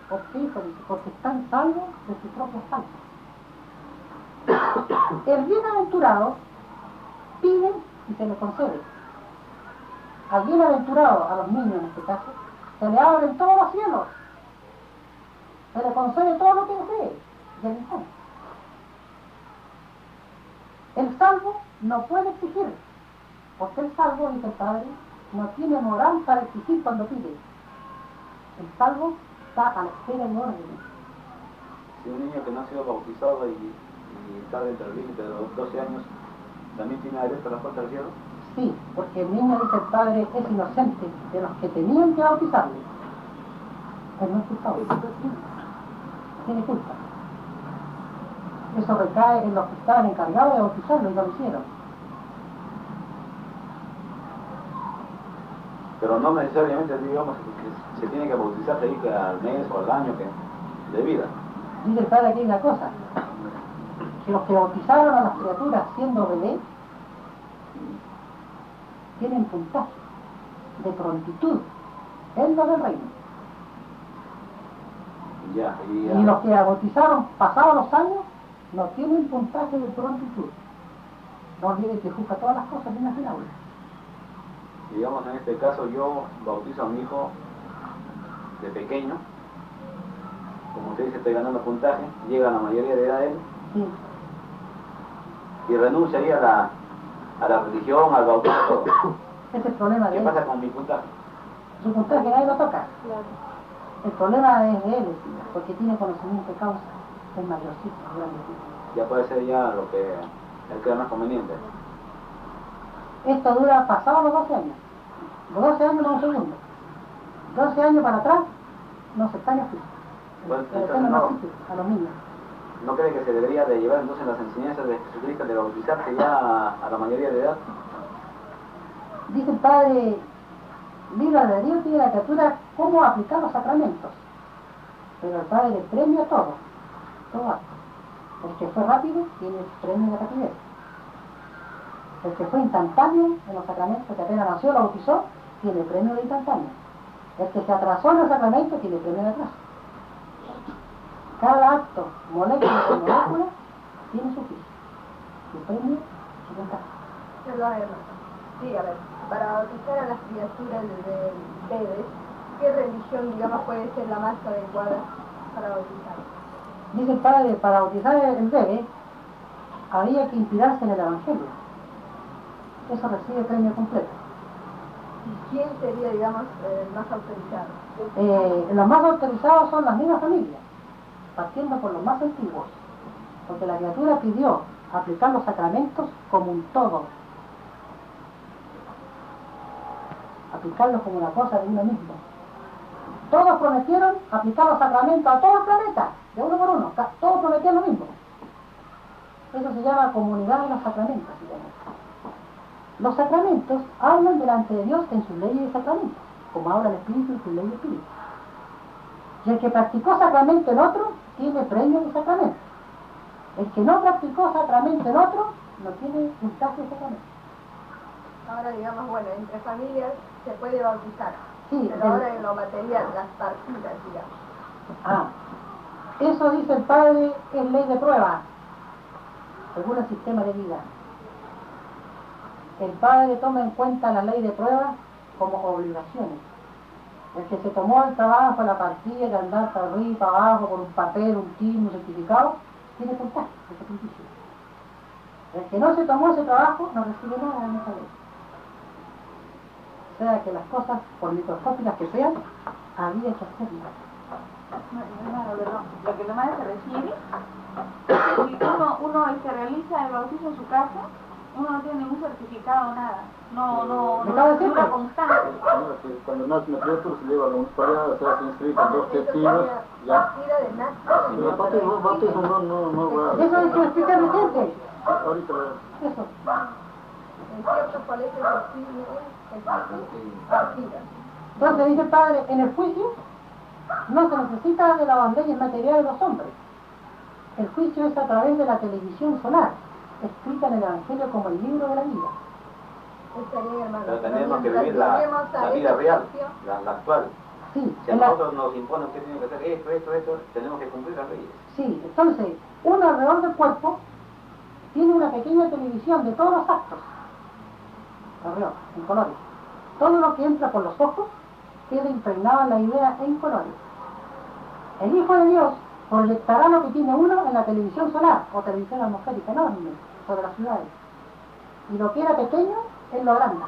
¿Por qué, hijo? Porque están salvos de su propio salvo. El bienaventurado pide y se le concede. Al bienaventurado, a los niños en este caso, se le abren todos los cielos. Se le concede todo lo que desee. Y el infante. El salvo no puede exigir, porque el salvo, dice el Padre, no tiene moral para exigir cuando pide. El salvo está a la espera de orden. Si un niño que no ha sido bautizado y está dentro del límite de los 12 años, ¿también tiene derecho a la puerta del cielo? Sí, porque el niño, dice el Padre, es inocente de los que tenían que bautizarle. Pero no es culpable. Tiene culpa. Eso recae en los que estaban encargados de bautizarlo y no lo hicieron. Pero no necesariamente, digamos, que se tiene que bautizar ahí al mes o al año de vida. Dice el Padre aquí una cosa, que los que bautizaron a las criaturas siendo bebés tienen puntaje de prontitud en lo del reino. Y los que bautizaron pasados los años no tienen puntaje de prontitud. No olviden que juzga todas las cosas inimaginables. Digamos, en este caso yo bautizo a mi hijo de pequeño, como usted dice, estoy ganando puntaje, llega a la mayoría de edad él, Sí. y renuncia ahí a la religión, al bautismo, todo. Ese es el problema de ¿Qué él. pasa con mi puntaje? Su puntaje nadie lo toca. Claro. El problema es de él, porque tiene conocimiento de causa. Es mayorcito, grandecito. Ya puede ser ya lo que él crea más conveniente. Esto dura pasados los 12 años. Los 12 años no un segundo. 12 años para atrás no se está en el juicio. Bueno, El entonces Eterno no. no existe a los niños. ¿No cree que se debería de llevar entonces las enseñanzas de Jesucristo de bautizarse ya a la mayoría de edad? Dice el Padre, libre albedrío tiene la criatura cómo aplicar los sacramentos. Pero el Padre premia todo acto. El que fue rápido tiene el premio de rapidez. El que fue instantáneo en los sacramentos, que apenas nació, lo bautizó, tiene premio de instantáneo. El que se atrasó en el sacramento tiene premio de atraso. Cada acto, molécula por molécula, tiene su juicio. Su premio, su ventaja. Perdón, hermano. Sí, a ver, para bautizar a las criaturas desde bebés, ¿qué religión, digamos, puede ser la más adecuada para bautizar? Dice el Padre, para bautizar el bebé, habría que inspirarse en el Evangelio. Eso recibe premio completo. ¿Y quién sería, digamos, el más autorizado? Los más autorizados son las mismas familias, partiendo por los más antiguos, porque la criatura pidió aplicar los sacramentos como un todo, aplicarlos como una cosa de uno mismo. Todos prometieron aplicar los sacramentos a todo el planeta, de uno por uno, todos prometían lo mismo. Eso se llama comunidad de los sacramentos. Los sacramentos hablan delante de Dios en sus leyes de sacramentos, como habla el Espíritu en sus leyes de Espíritu. Y el que practicó sacramento en otro, tiene premio de sacramento. El que no practicó sacramento en otro, no tiene puntaje de sacramento. Ahora digamos, bueno, entre familias se puede bautizar, Sí, pero ahora en lo material, las partidas, digamos. Eso dice el Padre, es ley de prueba, según el sistema de vida. El Padre toma en cuenta la ley de prueba como obligaciones. El que se tomó el trabajo, la partida de andar para arriba y para abajo por un papel, un timbre, un certificado, tiene puntaje de sacrificio. El que no se tomó ese trabajo no recibe nada en esa ley. O sea que las cosas, por microscópicas que sean, había que hacerlas. Lo que la madre se refiere, si uno realiza el bautismo en su casa, uno no tiene ningún certificado, nada. No dura constante. Cuando nace una criatura se lleva a la municipalidad, se hace inscribir con 2 testigos, ya. El bautismo no va. Eso hay que explicar reciente. Ahorita Eso. En ciertos colegios el partida. Entonces dice el Padre, en el juicio no se necesita de las leyes materiales de los hombres. El juicio es a través de la televisión solar, escrita en el Evangelio como el libro de la vida. Está bien, hermano. Pero tenemos que vivir la vida real, la actual. Sí, Si a nosotros nos imponen que tiene que hacer esto, tenemos que cumplir las leyes. sí, entonces, uno alrededor del cuerpo tiene una pequeña televisión de todos los actos, alrededor, en colores. Todo lo que entra por los ojos queda impregnado en la idea en colores. El Hijo de Dios proyectará lo que tiene uno en la televisión solar o televisión atmosférica enorme sobre las ciudades. Y lo que era pequeño, él lo agranda.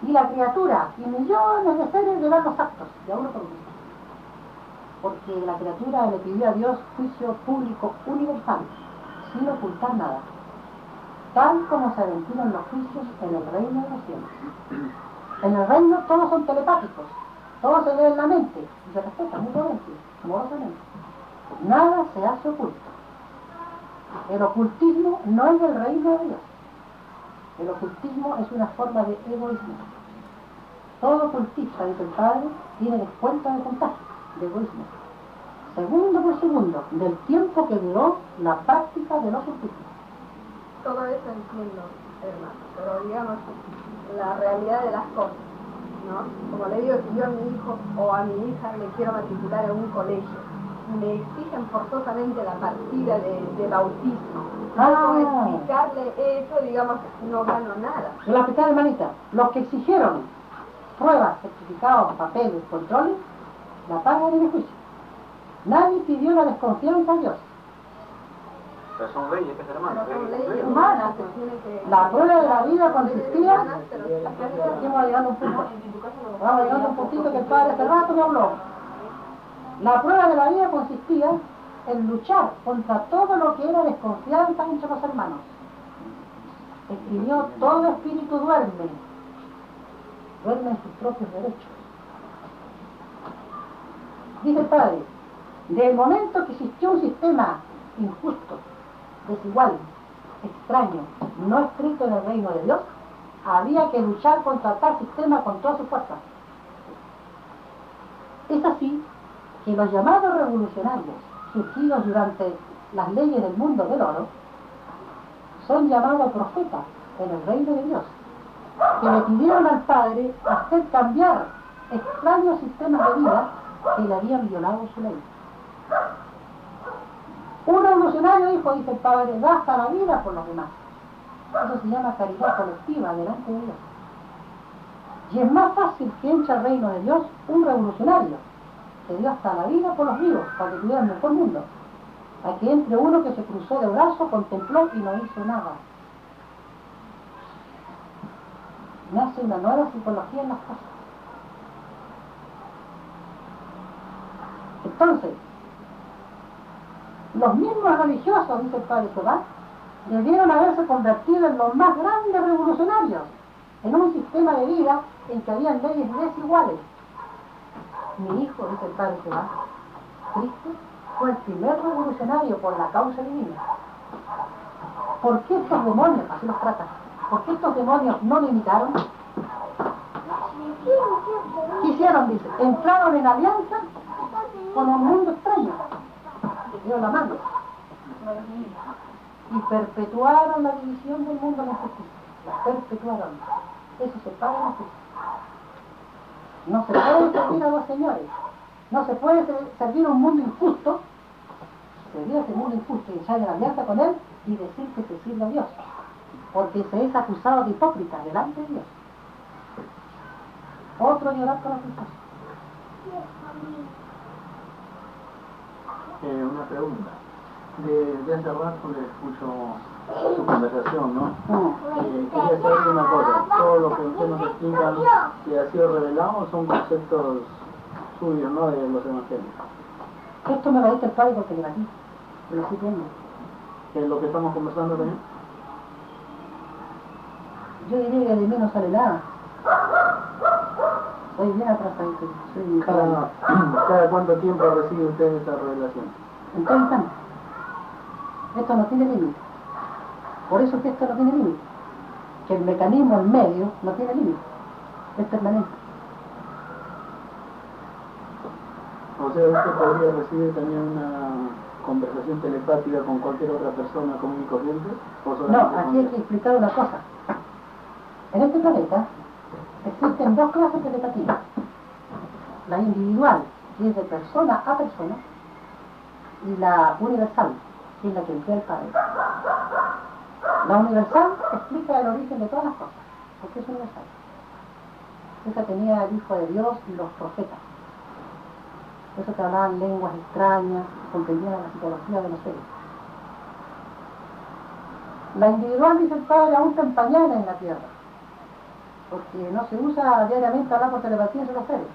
Y la criatura y millones de seres le dan los actos, y a uno por uno. Porque la criatura le pidió a Dios juicio público universal, sin ocultar nada, tal como se ventilan los juicios en el reino de los cielos. En el reino todos son telepáticos, todos se leen en la mente y se respetan mutuamente, amorosamente. Nada se hace oculto. El ocultismo no es del reino de Dios. El ocultismo es una forma de egoísmo. Todo ocultista, dice el Padre, tiene descuento de contagio, de egoísmo. Segundo por segundo, del tiempo que duró la práctica de los ocultismos. Todo eso entiendo, hermano, pero digamos, la realidad de las cosas, ¿no? Como le digo, si yo a mi hijo o a mi hija le quiero matricular en un colegio, me exigen forzosamente la partida de bautismo. No explicarle eso, digamos, no gano nada. La explicar, hermanita, los que exigieron pruebas, certificados, papeles, controles, la pagan en el juicio. Nadie pidió la desconfianza a Dios. Pero son leyes, que hermano. Son leyes humanas que tienen que... La prueba de la vida consistía... Aquí vamos llegando un punto. Vamos llegando un puntito que el Padre hace rato me habló. La prueba de la vida consistía en luchar contra todo lo que era desconfianza entre los hermanos. Escribió, todo espíritu duerme en sus propios derechos. Dice el Padre, desde el momento que existió un sistema injusto, desigual, extraño, no escrito en el reino de Dios, había que luchar contra tal sistema con todas sus fuerzas. Es así que los llamados revolucionarios, surgidos durante las leyes del mundo del oro, son llamados profetas en el reino de Dios, que le pidieron al Padre hacer cambiar extraños sistemas de vida que le habían violado su ley. Un revolucionario dijo, dice el Padre, da hasta la vida por los demás. Eso se llama caridad colectiva delante de Dios. Y es más fácil que entre al reino de Dios un revolucionario que dio hasta la vida por los vivos para que tuvieran el mejor mundo, a que entre uno que se cruzó de brazos, contempló y no hizo nada. Nace una nueva psicología en las cosas. Entonces, los mismos religiosos, dice el Padre Jehová, debieron haberse convertido en los más grandes revolucionarios, en un sistema de vida en que habían leyes desiguales. Mi hijo, dice el Padre Jehová, Cristo, fue el primer revolucionario por la causa divina. ¿Por qué estos demonios, así los tratan, por qué estos demonios no lo imitaron? ¿Qué hicieron? Dice, entraron en alianza con un mundo extraño, dieron la mano, y perpetuaron la división del mundo en la justicia. La perpetuaron. Eso se paga en la justicia. No se puede servir a dos señores. No se puede servir a un mundo injusto, servir a ese mundo injusto y echar en alianza con él y decir que se sirve a Dios, porque se es acusado de hipócrita delante de Dios. Otro llorar con la justicia. Una pregunta. De hace rato le escucho su conversación, ¿no? Quería saber una cosa. Todo lo que usted nos explica que ha sido revelado son conceptos suyos, ¿no? De los evangelios. Esto me lo dice el padre porque le batí. Lo estoy viendo. ¿Es lo que estamos conversando también? Yo diría que de mí no sale nada. Soy bien atrasadito. ¿Cada cuánto tiempo recibe usted esta revelación? En todo instante. Esto no tiene límite. Por eso es que esto no tiene límite. Que el mecanismo en medio no tiene límite. Es permanente. O sea, usted podría recibir también una conversación telepática con cualquier otra persona común y corriente. No, aquí hay que explicar una cosa. En este planeta existen dos clases de telepatía. La individual, que es de persona a persona, y la universal, que es la que emplea el Padre. La universal explica el origen de todas las cosas, porque es universal. Esa tenía el Hijo de Dios y los profetas. Eso que hablaban lenguas extrañas, comprendían la psicología de los seres. La individual, dice el Padre, aún está en pañales en la tierra, porque no se usa diariamente hablar por telepatía entre los seres,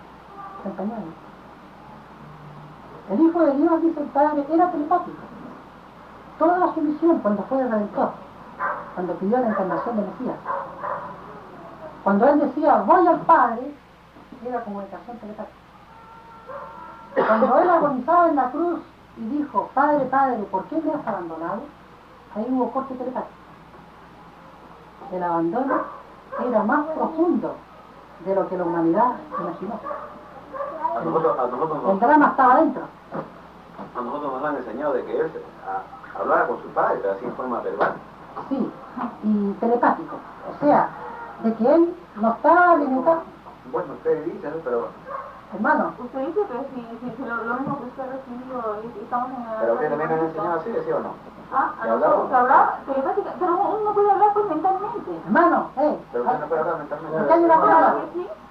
está en pañales. El Hijo de Dios, dice el Padre, era telepático. Toda su misión cuando fue el Redentor, cuando pidió la encarnación de Mesías. Cuando él decía, voy al Padre, era comunicación telepática. Cuando él agonizaba en la cruz y dijo, Padre, Padre, ¿por qué me has abandonado? Ahí hubo corte telepático. El abandono era más profundo de lo que la humanidad imaginó. El drama estaba dentro. A nosotros nos han enseñado de que él hablaba con su padre, pero así en forma verbal. Sí, y telepático. O sea, de que él no estaba limitado. Bueno, usted dice, ¿no? Pero... Hermano. Usted dice que si lo mismo que usted recibió, estamos en la... Pero usted también me han enseñado así, ¿sí o no? Ah, a nosotros hablar telepática, pero uno puede hablar pues mentalmente. Hermano, pero usted no puede hablar mentalmente. Aquí hay una cosa.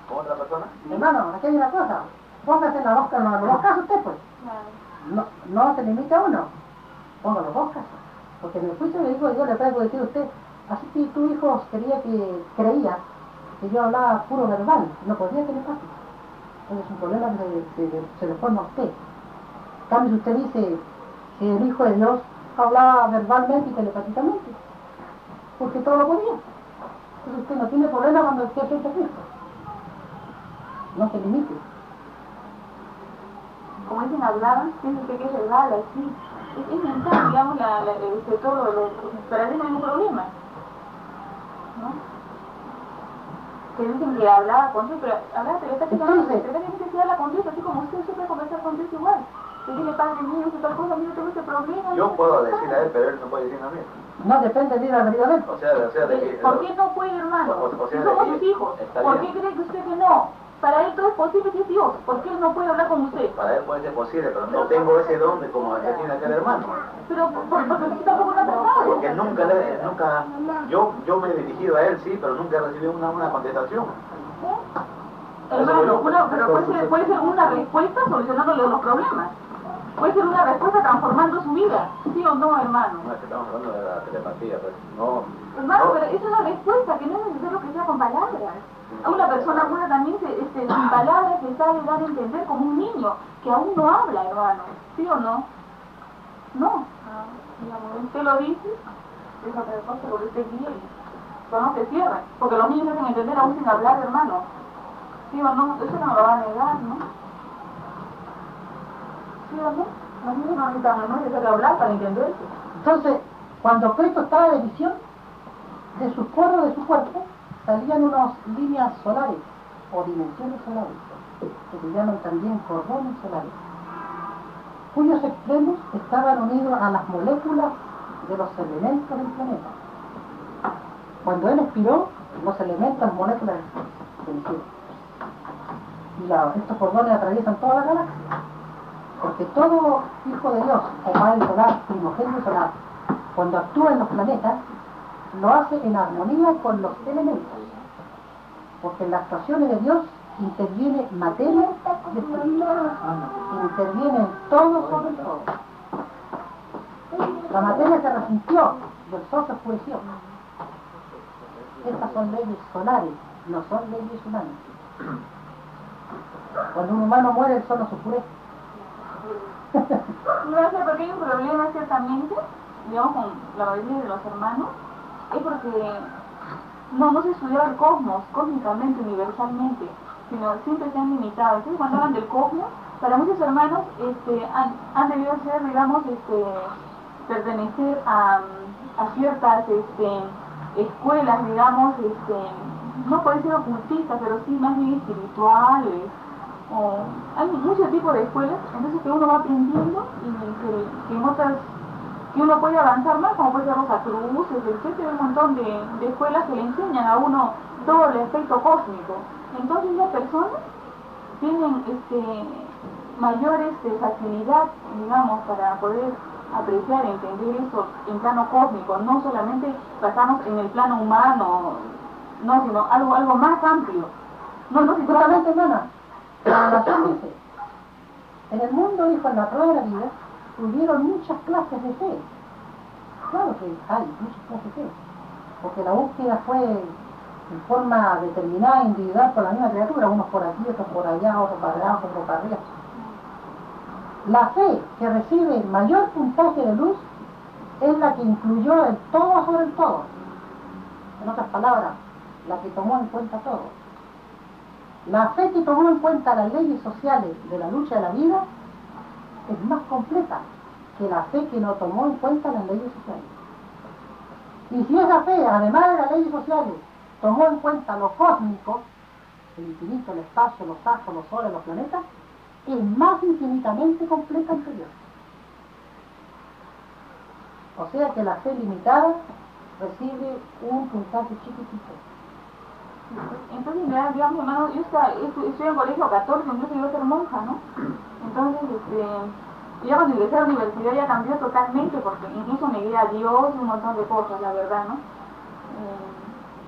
¿Con otra persona? Hermano, aquí hay una cosa. Póngase en los dos casos usted, pues. No se limite a uno. Ponga los dos casos. Porque en el juicio le digo, yo le traigo decir a usted, así que tu hijo creía que yo hablaba puro verbal, no podía telepático. Entonces es un problema que se le forma a usted. En cambio, si usted dice que el Hijo de Dios hablaba verbalmente y telepáticamente, porque todo lo podía. Entonces usted no tiene problema cuando usted acepta a Cristo. No se limite. Como dicen, hablaban, piensa usted que es verbal, así. Es mental, digamos, pero ahí no hay ningún problema. ¿No? Que dicen que hablaba con Dios, pero hablaba telepáticamente sí habla con Dios, así como usted siempre conversar con Dios igual. Que dile, Padre mío, que tal cosa, mira, tengo este problema. Yo puedo decir a él, pero él no puede decir a mí. No depende de la realidad de él. O sea de que... ¿Por qué no puede, hermano? O sea, si somos sus hijos, ¿por qué cree que usted que no? Para él todo es posible si es Dios. ¿Por qué él no puede hablar con usted? Para él puede ser posible, pero no tengo ese don de como el que tiene aquel hermano. Pero porque usted tampoco lo ha tratado. Porque nunca yo me he dirigido a él, sí, pero nunca he recibido una contestación. Hermano, pero puede ser una respuesta solucionándole los problemas. Puede ser una respuesta transformando su vida. ¿Sí o no, hermano? No, es que estamos hablando de la telepatía, pues. No. Hermano, pero es una respuesta que no es necesario que sea con palabras. A una persona puede también, sin palabras, se sabe dar a entender como un niño que aún no habla, hermano. ¿Sí o no? No. Digamos, usted lo dice, es otra cosa, porque usted quiere. Pero no se cierra, porque los niños hacen entender aún sin hablar, hermano. ¿Sí o no? Eso no lo va a negar, ¿no? ¿Sí o no? No necesita hablar para entenderse. Entonces, cuando Cristo estaba de visión, de sus poros de su cuerpo salían unas líneas solares o dimensiones solares, que se llaman también cordones solares, cuyos extremos estaban unidos a las moléculas de los elementos del planeta. Cuando él expiró, los elementos, las moléculas se emitieron. Y estos cordones atraviesan toda la galaxia, porque todo hijo de Dios, o padre solar, primogénito solar, cuando actúa en los planetas, lo hace en armonía con los elementos, porque en las actuaciones de Dios interviene materia y espíritu, interviene todo sobre el todo. La materia se resintió y el sol se oscureció. Estas son leyes solares, no son leyes humanas. Cuando un humano muere, el sol no se oscurece. No sé por qué hay un problema ciertamente, digamos, con la mayoría de los hermanos, es porque no se estudiaba el cosmos cósmicamente, universalmente, sino siempre se han limitado. Entonces cuando hablan del cosmos, para muchos hermanos han debido ser, digamos, pertenecer a ciertas escuelas, digamos, no puede ser ocultistas, pero sí más bien espirituales. Hay muchos tipos de escuelas, entonces que uno va aprendiendo y que en otras, que uno puede avanzar más, como puede ser Rosa Cruz, etcétera, un montón de escuelas que le enseñan a uno todo el aspecto cósmico. Entonces las personas tienen mayor facilidad, digamos, para poder apreciar, entender eso en plano cósmico, no solamente basarnos en el plano humano, no, sino algo más amplio. No, seguramente, hermana. La nación dice, en el mundo, dijo, en la prueba de la vida, hubieron muchas clases de fe. Claro que hay muchas clases de fe, porque la búsqueda fue en forma determinada, individual, por la misma criatura, unos por aquí, otros por allá, otros para abajo, otros para arriba. La fe que recibe mayor puntaje de luz es la que incluyó el todo sobre el todo. En otras palabras, la que tomó en cuenta todo. La fe que tomó en cuenta las leyes sociales de la lucha de la vida es más completa que la fe que no tomó en cuenta las leyes sociales. Y si esa fe, además de las leyes sociales, tomó en cuenta lo cósmico, el infinito, el espacio, los astros, los soles, los planetas, es más infinitamente completa que Dios. O sea que la fe limitada recibe un puntaje chiquitito. Entonces, digamos, hermano, yo estoy en colegio 14, incluso iba a ser monja, ¿no? Entonces, ya cuando ingresé a la universidad ya cambió totalmente, porque incluso negué a Dios y un montón de cosas, la verdad, ¿no?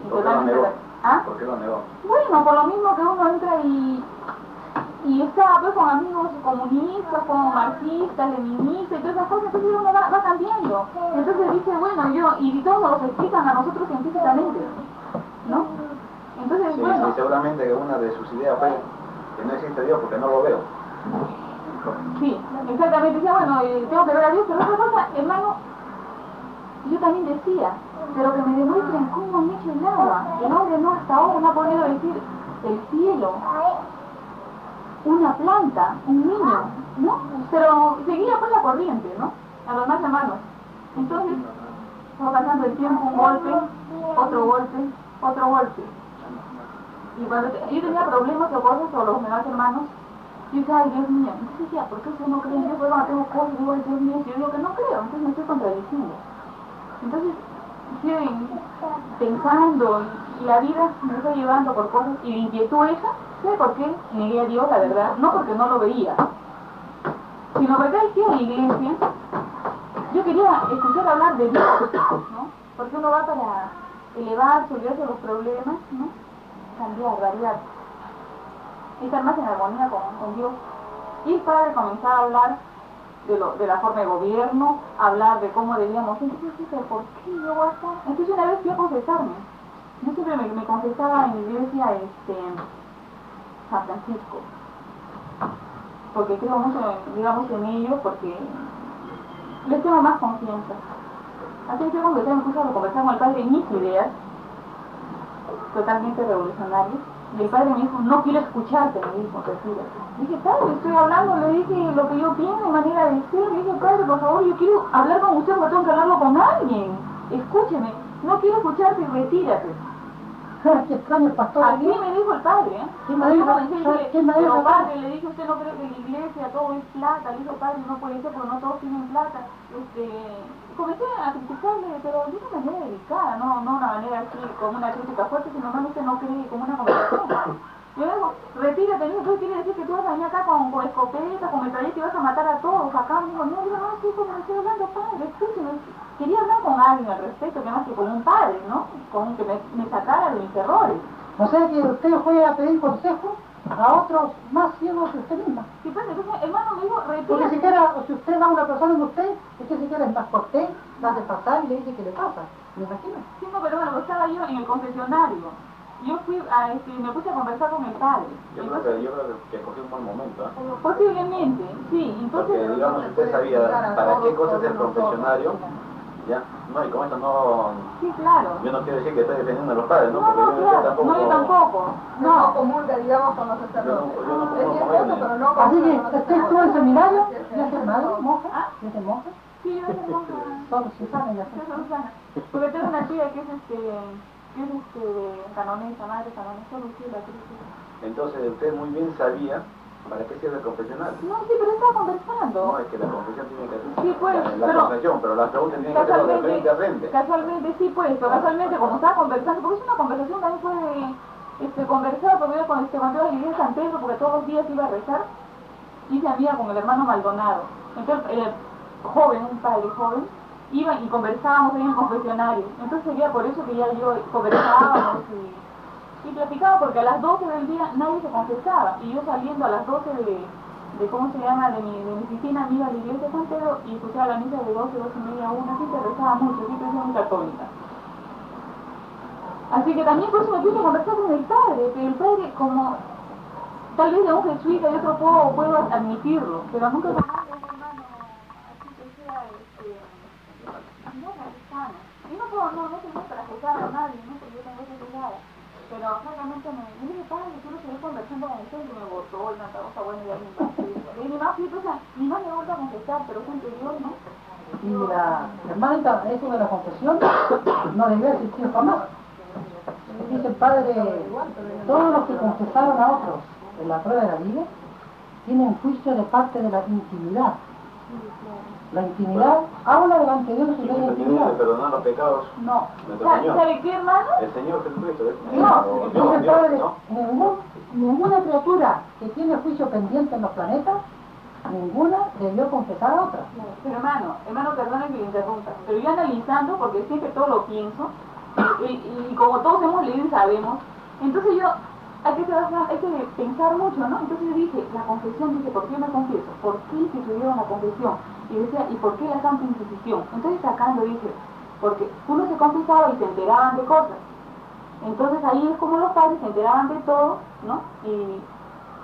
¿Por qué lo negó? ¿Ah? ¿Por qué lo negó? Bueno, por lo mismo que uno entra y está pues con amigos comunistas, con marxistas, leninistas y todas esas cosas, entonces uno va cambiando. Entonces dice, bueno, y todos nos lo explican a nosotros científicamente, ¿no? Entonces, sí, bueno. sí, seguramente que una de sus ideas fue que no existe Dios porque no lo veo. Sí, exactamente. Decía, bueno, tengo que ver a Dios, pero otra cosa, hermano, yo también decía, pero que me demuestren cómo han hecho el agua. El hombre no hasta ahora no ha podido decir el cielo, una planta, un niño, ¿no? Pero seguía por la corriente, ¿no? A los más hermanos. Entonces, va pasando el tiempo, un golpe, otro golpe, otro golpe. Y cuando yo tenía problemas o cosas con los demás hermanos, yo decía, ay Dios mío, entonces decía, ¿por qué usted no cree en Dios? Bueno, tengo cosas, digo, ay Dios mío, yo digo que no creo, entonces me estoy contradiciendo. Entonces, sigo pensando, y la vida me está llevando por cosas, y la inquietud esa, ¿sabe por qué negué a Dios, la verdad? No porque no lo veía, sino porque aquí en la iglesia, yo quería escuchar hablar de Dios, ¿no? Porque uno va para elevarse, olvidarse de los problemas, ¿no? Cambiar, variar, estar más en armonía con Dios. Y el padre comenzar a hablar de la forma de gobierno, hablar de cómo debíamos, entonces dije, ¿por qué yo voy a estar? Entonces una vez fui a confesarme. Yo siempre me confesaba en la iglesia San Francisco, porque creo mucho, digamos, en ellos, porque les tengo más confianza. Así que yo confesé, me puse a conversar con el padre mis ideas, totalmente revolucionarias, Y el padre me dijo, no quiero escucharte, me dijo, retírate. Dije, padre, estoy hablando, le dije lo que yo pienso, mi manera de ser. Le dije, padre, por favor, yo quiero hablar con usted porque tengo que hablarlo con alguien. Escúcheme, no quiero escucharte, retírate. Qué extraño el pastor. Así me dijo el padre, ¿eh? ¿Qué manera? Pero padre, le dije, usted no cree que en la iglesia todo es plata. Le dijo, padre, no puede ser porque no todos tienen plata. Comencé a criticarle, pero de una manera delicada, no una manera así, con una crítica fuerte, sino más usted no cree como una conversación. Yo le digo, retírate, me dijo, ¿qué quiere decir que tú vas a venir acá con escopeta, con metralleta y vas a matar a todos acá? Me dijo, no, sí, como estoy hablando, padre, escúcheme. Quería hablar con alguien al respecto, que más que con un padre, ¿no? Con un que me sacara de mis errores. O sea que usted fue a pedir consejo a otros más ciegos que usted misma. Sí, pues entonces, hermano me dijo, retírate. Porque siquiera, si usted va a una persona de usted siquiera es más cortés, la hace pasar y le dice que le pasa. ¿Me imagino? Sí, no, pero bueno, estaba yo en el confesionario. Yo fui me puse a conversar con el padre. Yo creo que cogí un mal momento, ¿eh? Posiblemente, sí. Entonces, porque, digamos, usted sabía para qué cosa es el confesionario, ¿ya? No, y con esto no... Sí, claro. Yo no quiero decir que estoy defendiendo a los padres, ¿no? No, Porque yo tampoco. No comulga, digamos, con los sacerdotes. Yo no Es cierto, pero no Así que, comulga. ¿usted estuvo en seminario? ¿Ya es hermano, monja? ¿Ya es monja? Sí, yo soy monja. Todos Susana ya Yo soy Susana. Porque tengo una tía que es canonesa, madre canonesa, Lucila, Entonces usted muy bien sabía para qué sirve el confesionario. No, sí, pero estaba conversando. No, es que la confesión tiene que hacer. Sí, pues, la confesión, pero las preguntas tienen que hacerlo de frente a frente. Casualmente, sí, pues, pero casualmente, como estaba conversando, porque es una conversación también fue conversar primero con cuando iba a la iglesia de San Pedro, porque todos los días iba a rezar, y se había con el hermano Maldonado. Entonces, un padre joven, iba y conversábamos ahí en el confesionario. Entonces sería por eso que ya yo conversábamos y platicaba, porque a las 12 del día nadie se confesaba, y yo saliendo a las 12 de ¿cómo se llama?, de mi oficina, me iba a la iglesia de San Pedro y escuchaba la misa de 12, 12:30 a 1, siempre rezaba mucho, siempre soy muy católica. Así que también por eso me puse a conversar con el padre, pero el padre, como tal vez de un jesuita y otro puedo admitirlo, pero nunca con un hermano así que sea no cristiano. Y no tengo para juzgar a nadie, no, porque yo tengo esa juzgada. Pero francamente me dije, padre, tú lo seguís conversando con usted y me votó y una cosa buena y alguien más. Y mi mamá, mi mamá me vuelve a confesar, pero junto a Dios, ¿no? Y la hermanita, eso de la confesión no debió existir jamás. Dice el padre, todos los que confesaron a otros en la prueba de la vida tienen juicio de parte de la intimidad. La intimidad habla delante de Dios y la intimidad. ¿De perdonar los pecados? No. Señor. ¿Sabe qué, hermano? El Señor Jesucristo. Dice el padre, ninguna criatura que tiene juicio pendiente en los planetas, ninguna debió confesar a otra. Pero hermano, perdone que le interrumpa, pero yo analizando, porque siempre todo lo pienso, y como todos hemos leído y sabemos, entonces hay que pensar mucho, ¿no? Entonces yo dije, la confesión, dice, ¿por qué me confieso? ¿Por qué instituyeron la confesión? Y decía, ¿y por qué la Santa Inquisición? Entonces sacando dije, porque uno se confesaba y se enteraban de cosas. Entonces ahí es como los padres se enteraban de todo, ¿no?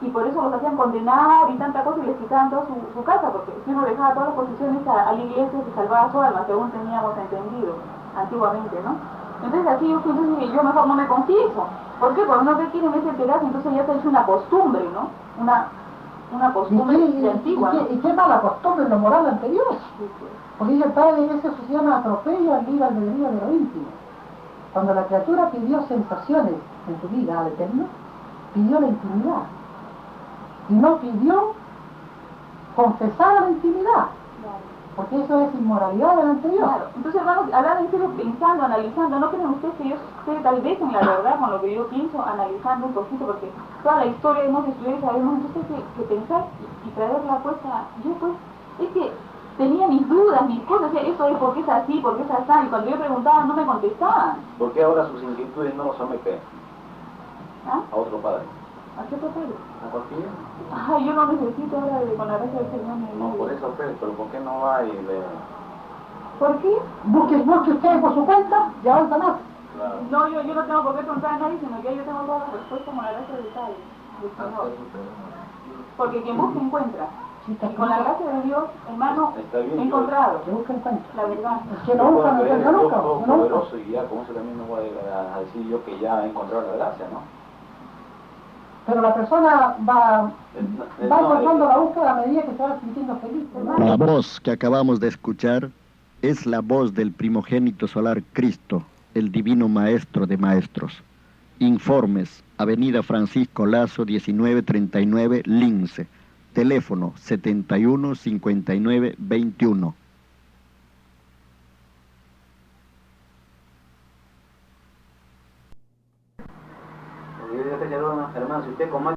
Y por eso los hacían condenar y tanta cosa y les quitaban toda su casa, porque si uno dejaba todas las posiciones a la iglesia se salvaba su alma, según teníamos entendido antiguamente, ¿no? Entonces así yo mejor no me confieso. ¿Por qué? Porque no te quieren ese enterarse, entonces ya se hizo una costumbre, ¿no? Una costumbre antigua. ¿Y qué mala costumbre, lo moral anterior? Porque dice el padre, eso se llama atropello al libre albedrío de lo íntimo. Cuando la criatura pidió sensaciones en su vida al Eterno, pidió la intimidad. Y no pidió confesar la intimidad. Porque eso es inmoralidad delante de Dios. Claro. Entonces, hermanos, hablando en serio, pensando, analizando, ¿no creen ustedes que yo esté tal vez en la verdad con lo que yo pienso, analizando un poquito? Porque toda la historia hemos estudiado y sabemos, entonces que pensar y traerla pues yo pues, es que tenía mis dudas, mis cosas, eso es porque es así, porque es así, y cuando yo preguntaba no me contestaban. ¿Por qué ahora sus inquietudes no los someten a otro padre? ¿A qué papel? ¿A cualquiera? Ay, yo no necesito ahora con la gracia del Señor. No, por eso, pero ¿por qué no va y le...? ¿Por qué? Busque usted por su cuenta y avanza más. Claro. No, yo no tengo por qué preguntar a nadie, sino que yo tengo todas las respuestas con la gracia del Señor. Porque quien busca encuentra. Y con la gracia de Dios, hermano, he encontrado. Que busca encuentra. La verdad. Que no busca, no encuentra nunca. Poderoso, y ya con eso también no voy a decir yo que ya he encontrado la gracia, ¿no? Pero la persona va encontrando la búsqueda a medida que se va sintiendo feliz. La voz que acabamos de escuchar es la voz del primogénito solar Cristo, el divino maestro de maestros. Informes, Avenida Francisco Lazo, 1939, Lince. Teléfono 71 59 21. Hermano, si usted como